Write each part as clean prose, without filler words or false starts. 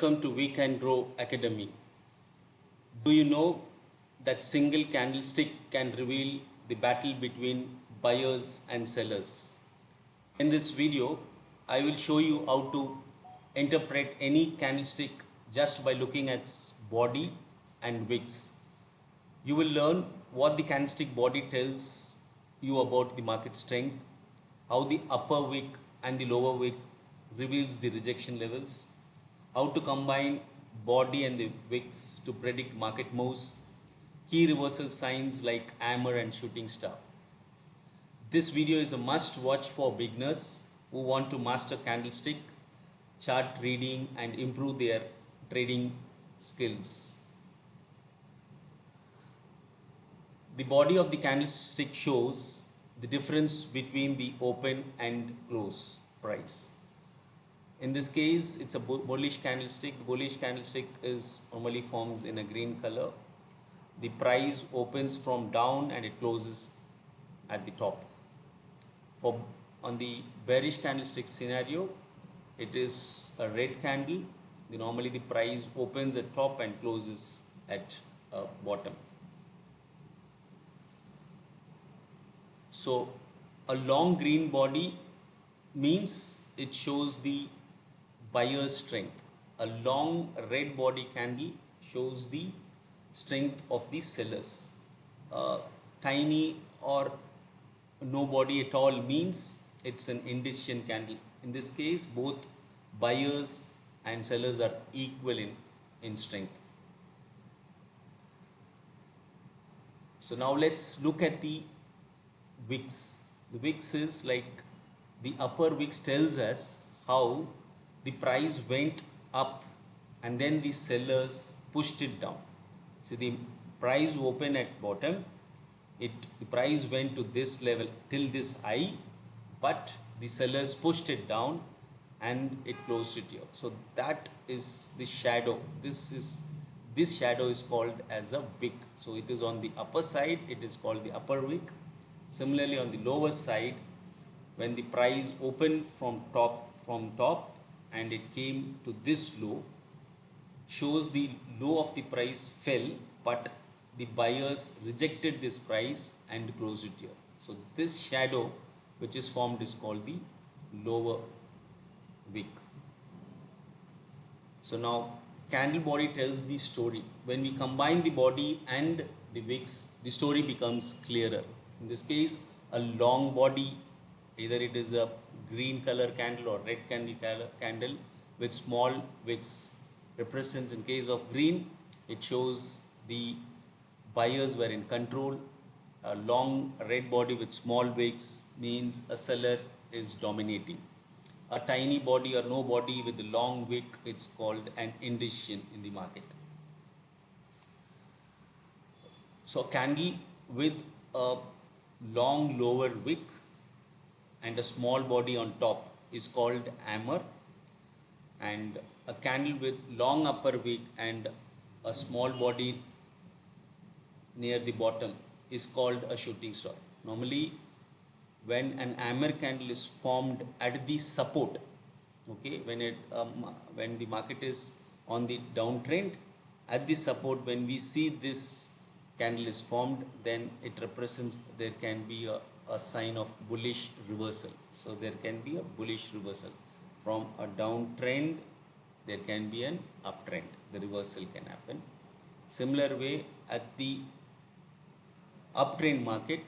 Welcome to Wecan Academy. Do you know that single candlestick can reveal the battle between buyers and sellers? In this video, I will show you how to interpret any candlestick just by looking at its body and wicks. You will learn what the candlestick body tells you about the market strength, how the upper wick and the lower wick reveals the rejection levels, how to combine body and the wicks to predict market moves, key reversal signs like hammer and shooting star. This video is a must watch for beginners who want to master candlestick, chart reading and improve their trading skills. The body of the candlestick shows the difference between the open and close price. In this case, it's a bullish candlestick. The bullish candlestick is normally forms in a green color. The price opens from down and it closes at the top. On the bearish candlestick scenario, it is a red candle. Normally the price opens at top and closes at bottom. So a long green body means it shows the buyer's strength. A long red body candle shows the strength of the sellers. Tiny or no body at all means it's an indecision candle. In this case, both buyers and sellers are equal in strength. So now let's look at the wicks. The wicks is like the upper wicks tells us how the price went up and then the sellers pushed it down. See, the price opened at bottom, the price went to this level till this high, but the sellers pushed it down and it closed it here. So that is the shadow. This shadow is called as a wick. So it is on the upper side, it is called the upper wick. Similarly, on the lower side, when the price opened from top and it came to this low, shows the low of the price fell, but the buyers rejected this price and closed it here. So this shadow which is formed is called the lower wick. So now candle body tells the story. When we combine the body and the wicks, the story becomes clearer. In this case, a long body, either it is a green color candle or red candle with small wicks, represents, in case of green, it shows the buyers were in control. A long red body with small wicks means a seller is dominating. A tiny body or no body with a long wick, it's called an indecision in the market. So a candle with a long lower wick and a small body on top is called hammer, and a candle with long upper wick and a small body near the bottom is called a shooting star. Normally, when an hammer candle is formed at the support, okay, when the market is on the downtrend, at the support, when we see this candle is formed, then it represents there can be a sign of bullish reversal. So there can be a bullish reversal. From a downtrend, there can be an uptrend. The reversal can happen. Similar way, at the uptrend market,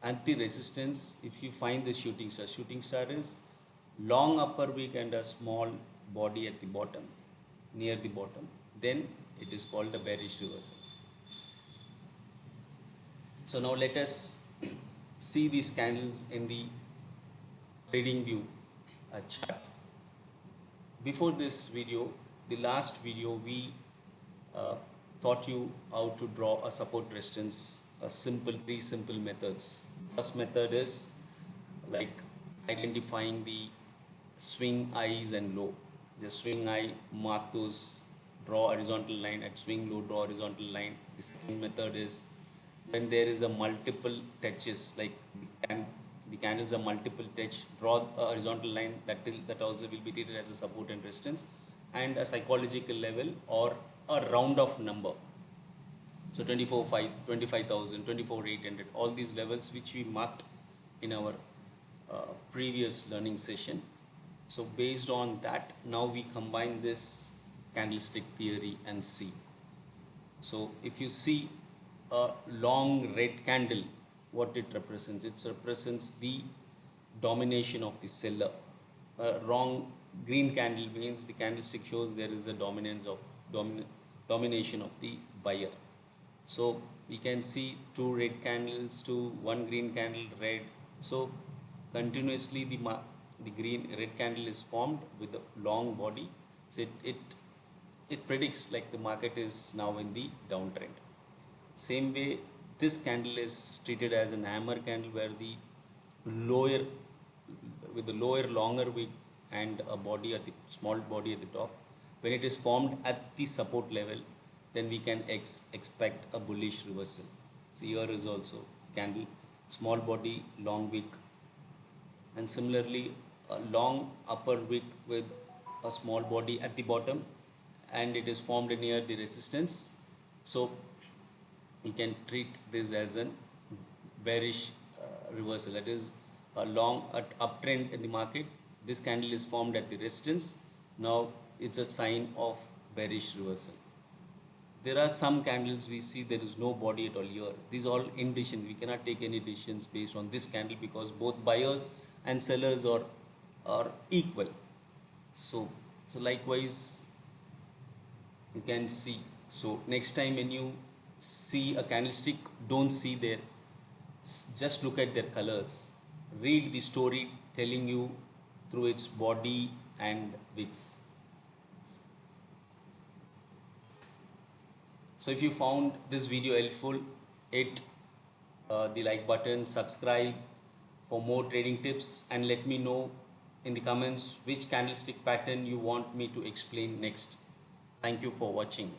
at the resistance, if you find the shooting star is long upper wick and a small body at the bottom, near the bottom, then it is called a bearish reversal. So now let us see these candles in the trading view chart. Before this video, the last video, we taught you how to draw a support resistance, three simple methods. First method is like identifying the swing highs and low. Just swing high, mark those, draw horizontal line. At swing low, draw horizontal line. The second method is when there is a multiple touches, like the candles are multiple touch, draw a horizontal line that also will be treated as a support and resistance. and a psychological level or a round of number. So 24,500, 25,000, 24,800, all these levels which we marked in our previous learning session. So based on that, now we combine this candlestick theory and see. So if you see a long red candle, what it represents? It represents the domination of the seller. A wrong green candle means the candlestick shows there is a dominance of domination of the buyer. So we can see two red candles to one green candle red. So continuously the green red candle is formed with a long body. So it predicts like the market is now in the downtrend. Same way, this candle is treated as an hammer candle where the lower with the lower longer wick and a body at the small body at the top. When it is formed at the support level, then we can expect a bullish reversal. So here is also candle, small body, long wick, and similarly a long upper wick with a small body at the bottom, and it is formed near the resistance. So you can treat this as an bearish reversal. That is a long uptrend in the market. This candle is formed at the resistance. Now it's a sign of bearish reversal. There are some candles we see there is no body at all here. These are all indecisions. We cannot take any decisions based on this candle because both buyers and sellers are equal. So likewise you can see. So next time when you see a candlestick, don't see their, just look at their colors. Read the story telling you through its body and wicks. So if you found this video helpful, hit the like button, subscribe for more trading tips, and let me know in the comments which candlestick pattern you want me to explain next. Thank you for watching.